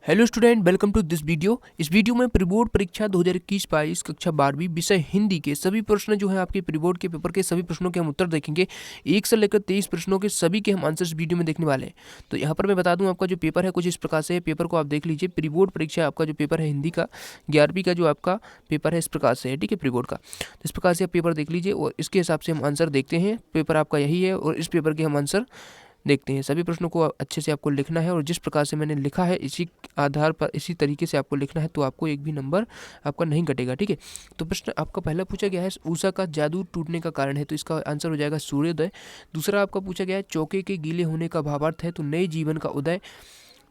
Hello student, welcome to this video. इस video में pre board परीक्षा 2021-22 कक्षा 12वीं विषय हिंदी के सभी प्रश्न जो है आपके प्री बोर्ड के पेपर के सभी प्रश्नों के हम उत्तर देखेंगे। 1 से लेकर 23 प्रश्नों के सभी के हम आंसर्स वीडियो में देखने वाले हैं। तो यहाँ पर मैं बता दूं, आपका जो पेपर है कुछ इस प्रकार से है। पेपर को आप देख लीजिए। प्री बोर्ड परीक्षा आपका जो पेपर है हिंदी का 11वीं का जो आपका पेपर है इस प्रकार से है, ठीक है, प्री बोर्ड का। तो इस प्रकार से आप पेपर देख लीजिए और इसके हिसाब से हम आंसर देखते हैं। पेपर आपका यही है और इस पेपर के हम आंसर देखते हैं। सभी प्रश्नों को अच्छे से आपको लिखना है और जिस प्रकार से मैंने लिखा है इसी आधार पर इसी तरीके से आपको लिखना है, तो आपको एक भी नंबर आपका नहीं कटेगा, ठीक है। तो प्रश्न आपका पहला पूछा गया है उषा का जादू टूटने का कारण है, तो इसका आंसर हो जाएगा सूर्योदय। दूसरा आपका पूछा गया है चौके के गीले होने का भावार्थ है, तो नए जीवन का उदय,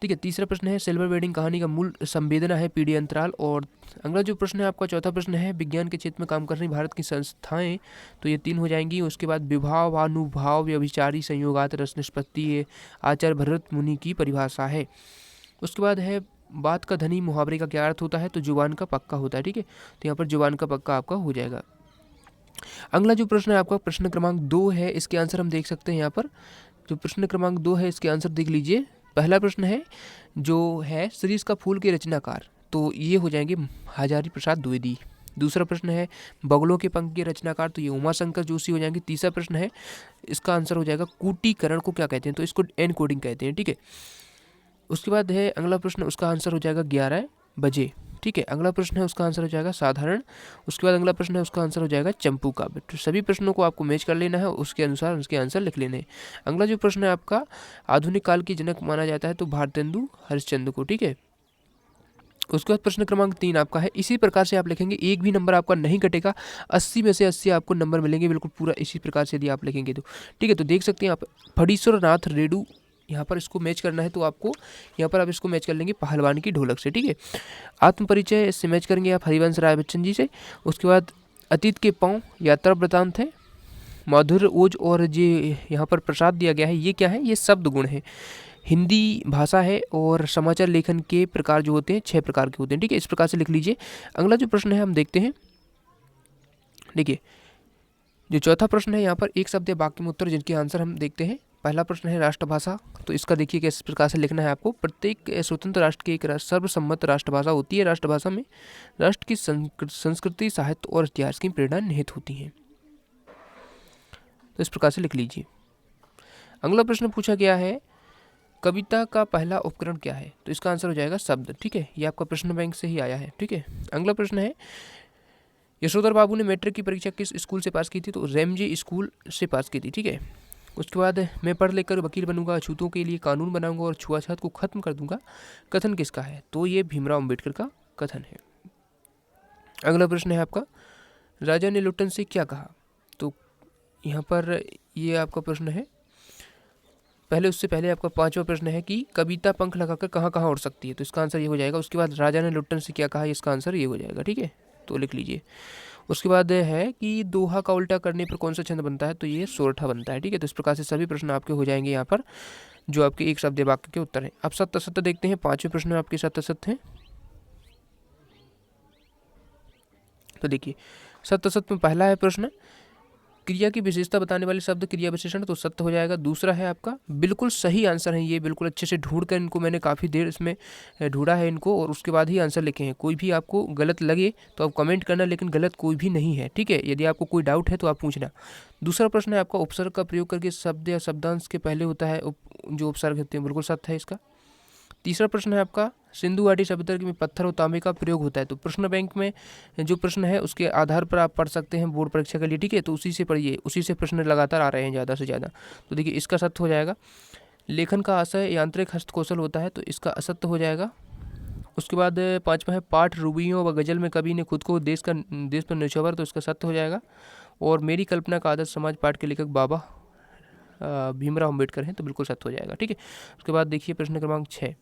ठीक है। तीसरा प्रश्न है सिल्वर वेडिंग कहानी का मूल संवेदना है पीढ़ी अंतराल। और अगला जो प्रश्न है आपका चौथा प्रश्न है विज्ञान के क्षेत्र में काम कर रही भारत की संस्थाएं, तो ये 3 हो जाएंगी। उसके बाद विभावानुभाव व्यभिचारी संयोगात रस निष्पत्ति, ये आचार्य भरत मुनि की परिभाषा है। उसके बाद है बात का धनी मुहावरे का क्या अर्थ होता है, तो जुबान का पक्का होता है, ठीक है। तो यहाँ पर जुबान का पक्का आपका हो जाएगा। अगला जो प्रश्न है आपका प्रश्न क्रमांक 2 है, इसके आंसर हम देख सकते हैं। यहाँ पर जो प्रश्न क्रमांक 2 है इसके आंसर देख लीजिए। पहला प्रश्न है जो है शीरीष का फूल के रचनाकार, तो ये हो जाएंगे हजारी प्रसाद द्विवेदी। दूसरा प्रश्न है बगलों के पंख के रचनाकार, तो ये उमा शंकर जोशी हो जाएंगे। तीसरा प्रश्न है इसका आंसर हो जाएगा कूटीकरण को क्या कहते हैं, तो इसको एनकोडिंग कहते हैं, ठीक है। उसके बाद है अगला प्रश्न, उसका आंसर हो जाएगा 11 बजे, ठीक है। अगला प्रश्न है उसका आंसर हो जाएगा साधारण। उसके बाद अगला प्रश्न है उसका आंसर हो जाएगा चंपू काव्य। तो सभी प्रश्नों को आपको मैच कर लेना है, उसके अनुसार उसके आंसर लिख लेने हैं। अगला जो प्रश्न है आपका आधुनिक काल की जनक माना जाता है, तो भारतेंदु हरिश्चंद्र को, ठीक है। उसके बाद प्रश्न क्रमांक 3 आपका है इसी प्रकार से आप लिखेंगे, एक भी नंबर आपका नहीं कटेगा। 80 में से 80 आपको नंबर मिलेंगे, बिल्कुल पूरा इसी प्रकार से यदि आप लिखेंगे तो, ठीक है। तो देख सकते हैं आप फणीश्वर नाथ रेडू, यहाँ पर इसको मैच करना है, तो आपको यहाँ पर आप इसको मैच कर लेंगे पहलवान की ढोलक से, ठीक है। आत्म परिचय इससे मैच करेंगे आप हरिवंश राय बच्चन जी से। उसके बाद अतीत के पाँव यात्रा वृतांत है, माधुर्य ओज और जो यहाँ पर प्रसाद दिया गया है ये क्या है, ये शब्द गुण है, हिंदी भाषा है। और समाचार लेखन के प्रकार जो होते हैं 6 प्रकार के होते हैं, ठीक है। इस प्रकार से लिख लीजिए। अगला जो प्रश्न है हम देखते हैं, देखिए जो चौथा प्रश्न है यहाँ पर एक शब्द या वाक्य में उत्तर जिनके आंसर हम देखते हैं। पहला प्रश्न है राष्ट्रभाषा, तो इसका देखिए किस प्रकार से लिखना है आपको। प्रत्येक स्वतंत्र राष्ट्र की एक सर्वसम्मत राष्ट्रभाषा होती है। राष्ट्रभाषा में राष्ट्र की संस्कृति, साहित्य और इतिहास की प्रेरणा निहित होती है, तो इस प्रकार से लिख लीजिए। अगला प्रश्न पूछा गया है कविता का पहला उपकरण क्या है, तो इसका आंसर हो जाएगा शब्द, ठीक है। ये आपका प्रश्न बैंक से ही आया है, ठीक है। अगला प्रश्न है यशोधर बाबू ने मैट्रिक की परीक्षा किस स्कूल से पास की थी, तो रेमजे स्कूल से पास की थी, ठीक है। उसके बाद मैं पढ़ लिख कर वकील बनूंगा, अछूतों के लिए कानून बनाऊंगा और छुआछूत को खत्म कर दूंगा, कथन किसका है, तो ये भीमराव अम्बेडकर का कथन है। अगला प्रश्न है आपका राजा ने लुट्टन से क्या कहा, तो यहाँ पर ये आपका प्रश्न है। उससे पहले आपका 5वां प्रश्न है कि कविता पंख लगाकर कहाँ कहाँ उड़ सकती है, तो इसका आंसर ये हो जाएगा। उसके बाद राजा ने लुट्टन से क्या कहा, इसका आंसर ये हो जाएगा, ठीक है, तो लिख लीजिए। उसके बाद है कि दोहा का उल्टा करने पर कौन सा छंद बनता है, तो ये सोरठा बनता है, ठीक है। तो इस प्रकार से सभी प्रश्न आपके हो जाएंगे यहाँ पर जो आपके एक शब्द वाक्य के उत्तर हैं। अब सत्य असत्य देखते हैं। 5वें प्रश्न में आपके सत्य असत्य हैं, तो देखिए सत्य असत्य में पहला है प्रश्न क्रिया की विशेषता बताने वाले शब्द क्रिया विशेषण, तो सत्य हो जाएगा। दूसरा है आपका बिल्कुल सही आंसर है, ये बिल्कुल अच्छे से ढूंढ कर इनको मैंने काफ़ी देर इसमें ढूंढा है इनको और उसके बाद ही आंसर लिखे हैं। कोई भी आपको गलत लगे तो आप कमेंट करना, लेकिन गलत कोई भी नहीं है, ठीक है। यदि आपको कोई डाउट है तो आप पूछना। दूसरा प्रश्न है आपका उपसर्ग का प्रयोग करके शब्द या शब्दांश के पहले होता है जो उपसर्ग होते हैं, बिल्कुल सत्य है इसका। तीसरा प्रश्न है आपका सिंधु घाटी सभ्यता में पत्थर और तांबे का प्रयोग होता है, तो प्रश्न बैंक में जो प्रश्न है उसके आधार पर आप पढ़ सकते हैं बोर्ड परीक्षा के लिए, ठीक है। तो उसी से पढ़िए, उसी से प्रश्न लगातार आ रहे हैं ज़्यादा से ज़्यादा, तो देखिए इसका सत्य हो जाएगा। लेखन का आशय यांत्रिक हस्तकौशल होता है, तो इसका असत्य हो जाएगा। उसके बाद 5वां है पाठ रूबियों व गजल में कवि ने खुद को देश पर न्यौछावर, तो इसका सत्य हो जाएगा। और मेरी कल्पना का आदर्श समाज पाठ के लेखक बाबा भीमराव अम्बेडकर हैं, तो बिल्कुल सत्य हो जाएगा, ठीक है। उसके बाद देखिए प्रश्न क्रमांक 6,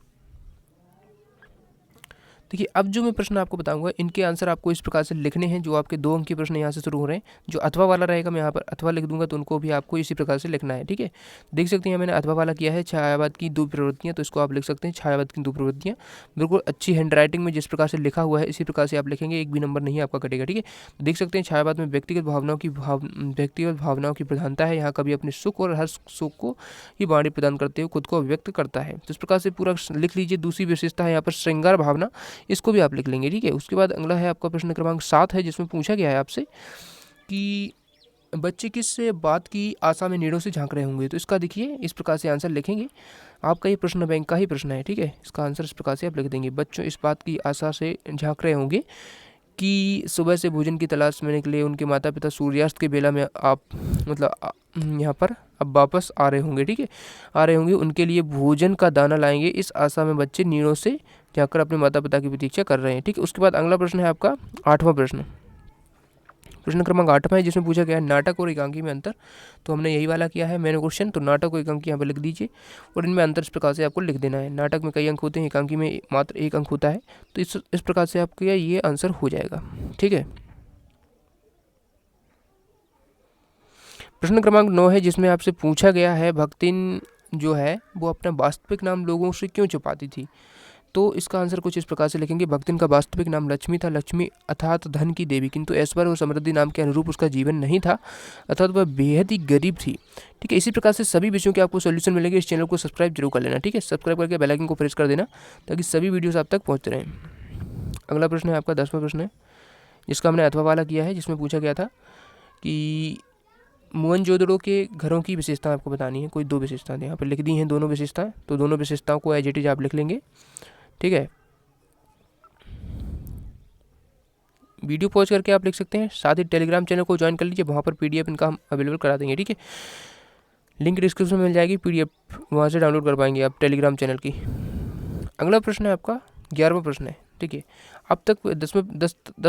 देखिए अब जो मैं प्रश्न आपको बताऊंगा इनके आंसर आपको इस प्रकार से लिखने हैं। जो आपके 2 अंक के प्रश्न यहाँ से शुरू हो रहे हैं, जो अथवा वाला रहेगा मैं यहाँ पर अथवा लिख दूंगा, तो उनको भी आपको इसी प्रकार से लिखना है। ठीक है, देख सकते हैं मैंने अथवा वाला किया है छायावाद की 2 प्रवृत्तियाँ, तो इसको आप लिख सकते हैं छायावाद की 2 प्रवृत्तियाँ। बिल्कुल अच्छी हैंड राइटिंग में जिस प्रकार से लिखा हुआ है इसी प्रकार से आप लिखेंगे, एक भी नंबर नहीं आपका कटेगा। ठीक है, देख सकते हैं छायावाद में व्यक्तिगत भावनाओं की प्रधानता है। यहाँ कभी अपने सुख और हर सुख को ही वाणी प्रदान करते हुए खुद को व्यक्त करता है। तो इस प्रकार से पूरा लिख लीजिए। दूसरी विशेषता है यहाँ पर श्रृंगार भावना, इसको भी आप लिख लेंगे। ठीक है, उसके बाद अगला है आपका प्रश्न क्रमांक 7 है, जिसमें पूछा गया है आपसे कि बच्चे किस बात की आशा में नीड़ों से झांक रहे होंगे। तो इसका देखिए इस प्रकार से आंसर लिखेंगे। आपका ये प्रश्न बैंक का ही प्रश्न है। ठीक है, इसका आंसर इस प्रकार से आप लिख देंगे, बच्चों इस बात की आशा से झांक रहे होंगे कि सुबह से भोजन की तलाश में निकले उनके माता पिता सूर्यास्त के बेला में आप यहाँ पर अब वापस आ रहे होंगे। ठीक है, आ रहे होंगे, उनके लिए भोजन का दाना लाएंगे, इस आशा में बच्चे नीड़ों से झांककर अपने माता पिता की प्रतीक्षा कर रहे हैं। ठीक है, उसके बाद अगला प्रश्न है आपका 8वां प्रश्न, प्रश्न क्रमांक 8वां है, जिसमें पूछा गया है नाटक और एकांकी में अंतर। तो हमने यही वाला किया है मैंने क्वेश्चन, तो नाटक और एकांकी यहाँ पर लिख दीजिए और इनमें अंतर इस प्रकार से आपको लिख देना है। नाटक में कई अंक होते हैं, एकांकी में मात्र 1 अंक होता है। तो इस प्रकार से आपका ये आंसर हो जाएगा। ठीक है, प्रश्न क्रमांक 9 है, जिसमें आपसे पूछा गया है भक्तिन जो है वो अपना वास्तविक नाम लोगों से क्यों छुपाती थी। तो इसका आंसर कुछ इस प्रकार से लिखेंगे, भक्तिन का वास्तविक नाम लक्ष्मी था, लक्ष्मी अर्थात धन की देवी, किंतु ऐश्वर्य और समृद्धि नाम के अनुरूप उसका जीवन नहीं था, अर्थात वह बेहद ही गरीब थी। ठीक है, इसी प्रकार से सभी विषयों के आपको सोल्यूशन मिलेंगे। इस चैनल को सब्सक्राइब जरूर कर लेना। ठीक है, सब्सक्राइब करके बेल आइकन को प्रेस कर देना ताकि सभी वीडियोस आप तक पहुँचते रहें। अगला प्रश्न है आपका 10वां प्रश्न है, जिसका हमने अथवा वाला किया है, जिसमें पूछा गया था कि मोहनजोदड़ो के घरों की विशेषताएं आपको बतानी है। कोई 2 विशेषताएं यहाँ पर लिख दी हैं, दोनों विशेषताएं, तो दोनों विशेषताओं को एज इट इज आप लिख लेंगे। ठीक है, वीडियो पॉज करके आप लिख सकते हैं। साथ ही टेलीग्राम चैनल को ज्वाइन कर लीजिए, वहाँ पर PDF इनका हम अवेलेबल करा देंगे। ठीक है, लिंक डिस्क्रिप्शन में मिल जाएगी, PDF वहाँ से डाउनलोड कर पाएंगे आप टेलीग्राम चैनल की। अगला प्रश्न है आपका 11वां प्रश्न है। ठीक है, अब तक 10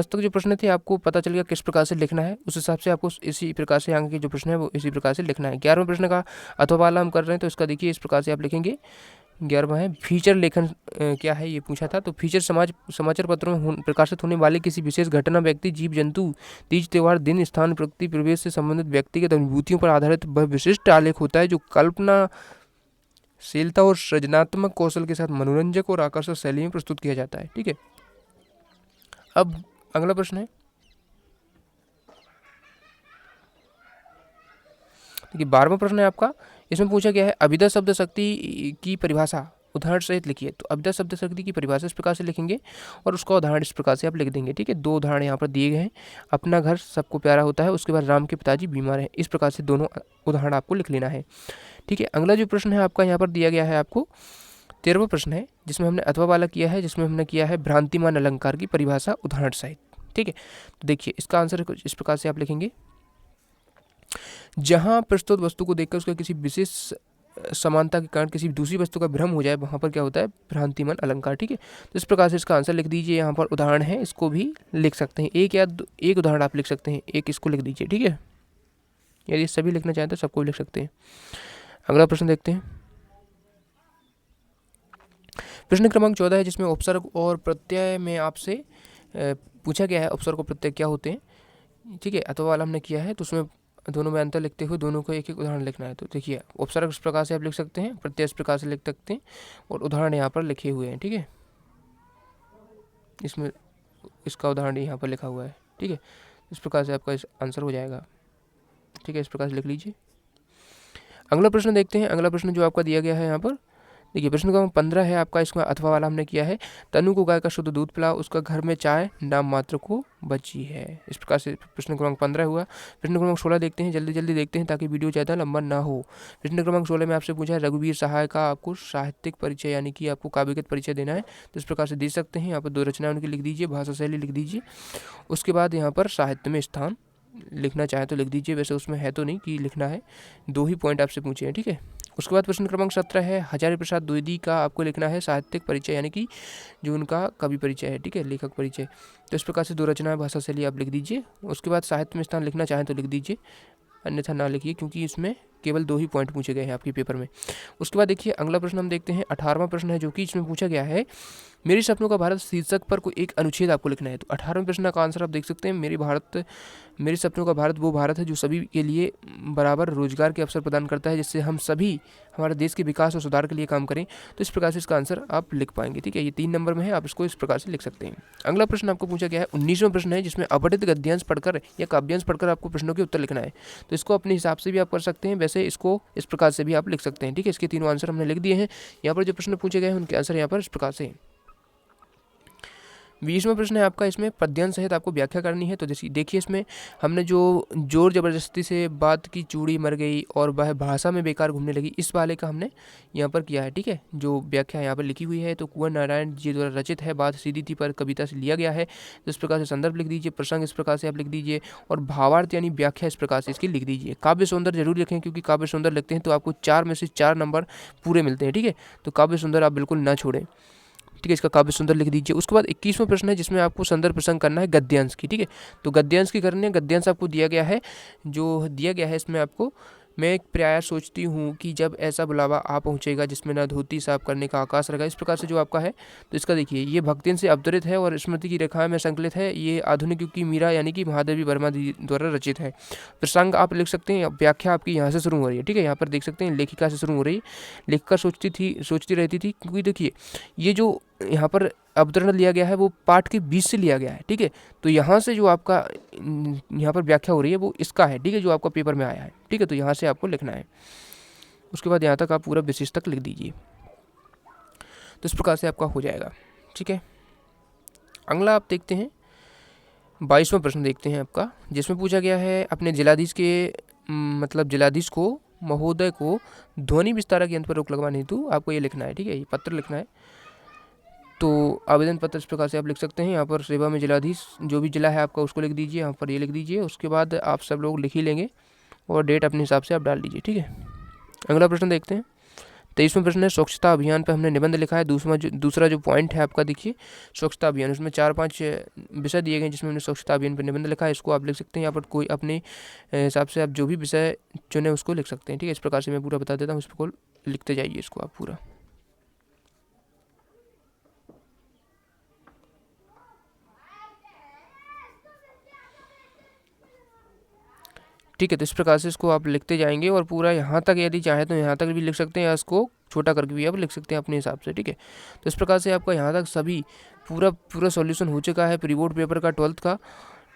तक जो प्रश्न थे आपको पता चल गया किस प्रकार से लिखना है, उस हिसाब से आपको इसी प्रकार से आगे के जो प्रश्न है वो इसी प्रकार से लिखना है। 11वें प्रश्न का अथवा वाला हम कर रहे हैं, तो इसका देखिए इस प्रकार से आप लिखेंगे। 11वां है फीचर लेखन क्या है, ये पूछा था। तो फीचर समाचार पत्रों में प्रकाशित होने वाले किसी विशेष घटना, व्यक्ति, जीव जंतु, तीज त्यौहार, दिन, स्थान, प्रकृति, परिवेश से संबंधित व्यक्तिगत अनुभूतियों पर आधारित वह विशिष्ट आलेख होता है जो कल्पनाशीलता और सृजनात्मक कौशल के साथ मनोरंजक और आकर्षक शैली में प्रस्तुत किया जाता है। ठीक है, अब अगला प्रश्न है, देखिए 12वां प्रश्न है आपका। इसमें पूछा गया है अभिधा शब्द शक्ति की परिभाषा उदाहरण सहित लिखिए। तो अभिधा शब्द शक्ति की परिभाषा इस प्रकार से लिखेंगे और उसका उदाहरण इस प्रकार से आप लिख देंगे। ठीक है, 2 उदाहरण यहाँ पर दिए गए हैं। अपना घर सबको प्यारा होता है, उसके बाद राम के पिताजी बीमार हैं। इस प्रकार से दोनों उदाहरण आपको लिख लेना है। ठीक है, अगला जो प्रश्न है आपका यहाँ पर दिया गया है आपको 13वां प्रश्न है, जिसमें हमने अथवा वाला किया है, जिसमें हमने किया है भ्रांतिमान अलंकार की परिभाषा उदाहरण सहित। ठीक है, तो देखिए इसका आंसर कुछ इस प्रकार से आप लिखेंगे, जहां प्रस्तुत वस्तु को देखकर उसका किसी विशेष समानता के कारण किसी दूसरी वस्तु का भ्रम हो जाए, वहां पर क्या होता है, भ्रांतिमान अलंकार। ठीक है, तो इस प्रकार से इसका आंसर लिख दीजिए। यहाँ पर उदाहरण है, इसको भी लिख सकते हैं, एक उदाहरण आप लिख सकते हैं, एक इसको लिख दीजिए। ठीक है, यदि सभी लिखना चाहें तो सबको लिख सकते हैं। अगला प्रश्न देखते हैं, प्रश्न क्रमांक 14 है, जिसमें उपसर्ग और प्रत्यय में आपसे पूछा गया है उपसर्ग और प्रत्यय क्या होते हैं। ठीक है, अथवा वाला हमने किया है, तो उसमें दोनों में अंतर लिखते हुए दोनों को एक एक उदाहरण लिखना है। तो देखिए उपसर्ग इस प्रकार से आप लिख सकते हैं, प्रत्यय इस प्रकार से लिख सकते हैं और उदाहरण यहाँ पर लिखे हुए हैं। ठीक है, इसमें इसका उदाहरण यहाँ पर लिखा हुआ है। ठीक है, इस प्रकार से आपका आंसर हो जाएगा। ठीक है, इस प्रकार से लिख लीजिए। अगला प्रश्न देखते हैं। अगला प्रश्न जो आपका दिया गया है यहाँ पर, देखिए प्रश्न क्रमांक 15 है आपका, इसमें अथवा वाला हमने किया है, तनु को गाय का शुद्ध दूध पिलाओ, उसका घर में चाय नाम मात्र को बची है। इस प्रकार से प्रश्न क्रमांक 15 हुआ। प्रश्न क्रमांक 16 देखते हैं, जल्दी जल्दी देखते हैं ताकि वीडियो ज़्यादा लंबा ना हो। प्रश्न क्रमांक 16 में आपसे पूछा है रघुवीर सहाय का आपको साहित्यिक परिचय यानी कि आपको काव्यगत परिचय देना है। तो इस प्रकार से दे सकते हैं, यहाँ पर 2 रचनाएं उनकी लिख दीजिए, भाषा शैली लिख दीजिए, उसके बाद यहाँ पर साहित्य में स्थान लिखना चाहे तो लिख दीजिए, वैसे उसमें है तो नहीं कि लिखना है, 2 ही पॉइंट आपसे पूछे हैं। ठीक है, उसके बाद प्रश्न क्रमांक 17 है, हजारी प्रसाद द्विवेदी का आपको लिखना है साहित्यिक परिचय यानी कि जो उनका कवि परिचय है। ठीक है, लेखक परिचय। तो इस प्रकार से 2 रचनाएं भाषा शैली आप लिख दीजिए। उसके बाद साहित्य में स्थान लिखना चाहें तो लिख दीजिए, अन्यथा ना लिखिए क्योंकि इसमें केवल 2 ही पॉइंट पूछे गए हैं आपके पेपर में। उसके बाद देखिए अगला प्रश्न हम देखते हैं, 18वां प्रश्न है, जो कि इसमें पूछा गया है मेरे सपनों का भारत शीर्षक पर कोई एक अनुच्छेद आपको लिखना है। तो 18वें प्रश्न का आंसर आप देख सकते हैं, मेरे सपनों का भारत वो भारत है जो सभी के लिए बराबर रोजगार के अवसर प्रदान करता है, जिससे हम सभी हमारे देश के विकास और सुधार के लिए काम करें। तो इस प्रकार से इसका आंसर आप लिख पाएंगे। ठीक है, ये 3 नंबर में है, आप इसको इस प्रकार से लिख सकते हैं। अगला प्रश्न आपको पूछा गया है 19वां प्रश्न है, जिसमें अपठित गद्यांश पढ़कर या काव्यांश पढ़कर आपको प्रश्नों के उत्तर लिखना है। तो इसको अपने हिसाब से भी आप कर सकते हैं, वैसे इसको इस प्रकार से भी आप लिख सकते हैं। ठीक है, इसके तीनों आंसर हमने लिख दिए हैं। यहाँ पर जो प्रश्न पूछे गए हैं उनके आंसर यहाँ पर इस प्रकार से हैं। 20वां प्रश्न है आपका, इसमें पद्यांश सहित आपको व्याख्या करनी है। तो जैसे देखिए, इसमें हमने जो जोर जबरदस्ती से बात की चूड़ी मर गई और वह भाषा में बेकार घूमने लगी, इस वाले का हमने यहाँ पर किया है। ठीक है, जो व्याख्या यहाँ पर लिखी हुई है, तो कुंवर नारायण जी द्वारा रचित है, बात सीधी थी पर कविता से लिया गया है। तो इस प्रकार से संदर्भ लिख दीजिए, प्रसंग इस प्रकार से आप लिख दीजिए, और भावार्थ यानी व्याख्या इस प्रकार से इसकी लिख दीजिए। काव्य सौंदर्य जरूर लिखें, क्योंकि काव्य सौंदर्य लिखते हैं तो आपको 4 में से 4 नंबर पूरे मिलते हैं। ठीक है, तो काव्य सौंदर्य आप बिल्कुल ना छोड़ें। ठीक है, इसका काव्य सुंदर लिख दीजिए। उसके बाद 21वां प्रश्न है, जिसमें आपको संदर्भ प्रसंग करना है गद्यांश की। ठीक है, तो गद्यांश की करनी है। गद्यांश आपको दिया गया है, जो दिया गया है इसमें आपको, मैं प्राय सोचती हूँ कि जब ऐसा बुलावा आ पहुँचेगा जिसमें न धोती साफ करने का आकाश रहेगा, इस प्रकार से जो आपका है। तो इसका देखिए, ये भक्तिन से अवतरित है और स्मृति की रेखाएं में संकलित है। ये आधुनिक युग की मीरा यानी कि महादेवी वर्मा द्वारा रचित है। प्रसंग आप लिख सकते हैं, व्याख्या आपकी यहाँ से शुरू हो रही है। ठीक है, यहाँ पर देख सकते हैं लेखिका से शुरू हो रही है, लेखिका सोचती रहती थी, क्योंकि देखिए ये जो यहाँ पर अवतरण लिया गया है वो पाठ के बीच से लिया गया है। ठीक है, तो यहाँ से जो आपका यहाँ पर व्याख्या हो रही है वो इसका है। ठीक है, जो आपका पेपर में आया है। ठीक है, तो यहाँ से आपको लिखना है। उसके बाद यहाँ तक आप पूरा विशेष तक लिख दीजिए। तो इस प्रकार से आपका हो जाएगा। ठीक है, अगला आप देखते हैं 22वां प्रश्न देखते हैं आपका, जिसमें पूछा गया है अपने जिलाधीश के मतलब जिलाधीश को महोदय को ध्वनि विस्तारक यंत्र पर रोक लगवाने हेतु आपको ये लिखना है। ठीक है, ये पत्र लिखना है। तो आवेदन पत्र इस प्रकार से आप लिख सकते हैं। यहाँ पर सेवा में जिलाधीश जो भी जिला है आपका उसको लिख दीजिए, यहाँ पर ये लिख दीजिए। उसके बाद आप सब लोग लिख ही लेंगे और डेट अपने हिसाब से आप डाल दीजिए। ठीक है, अगला प्रश्न देखते हैं। 23वां प्रश्न है, स्वच्छता अभियान पर हमने निबंध लिखा है। दूसरा जो पॉइंट है आपका देखिए, स्वच्छता अभियान, उसमें 4-5 विषय दिए गए जिसमें हमने स्वच्छता अभियान पर निबंध लिखा है। इसको आप लिख सकते हैं। यहाँ पर कोई अपने हिसाब से आप जो भी विषय चुने उसको लिख सकते हैं। ठीक है, इस प्रकार से मैं पूरा बता देता हूँ, इसको लिखते जाइए इसको आप पूरा। ठीक है, तो इस प्रकार से इसको आप लिखते जाएंगे और पूरा यहाँ तक यदि चाहे तो यहाँ तक भी लिख सकते हैं, या इसको छोटा करके भी आप लिख सकते हैं अपने हिसाब से। ठीक है, तो इस प्रकार से आपका यहाँ तक सभी पूरा सॉल्यूशन हो चुका है प्री बोर्ड पेपर का 12th का।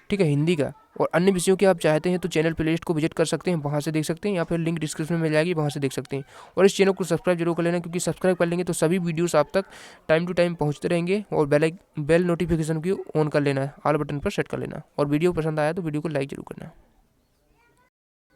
ठीक है, हिंदी का और अन्य विषयों के आप चाहते हैं तो चैनल प्लेलिस्ट को विजिट कर सकते हैं, वहाँ से देख सकते हैं, या फिर लिंक डिस्क्रिप्शन में मिल जाएगी, वहाँ से देख सकते हैं। और इस चैनल को सब्सक्राइब जरूर कर लेना, क्योंकि सब्सक्राइब कर लेंगे तो सभी वीडियोस आप तक टाइम टू टाइम पहुँचते रहेंगे। और बेल नोटिफिकेशन को ऑन कर लेना है, ऑल बटन पर सेट कर लेना। और वीडियो पसंद आया तो वीडियो को लाइक जरूर करना।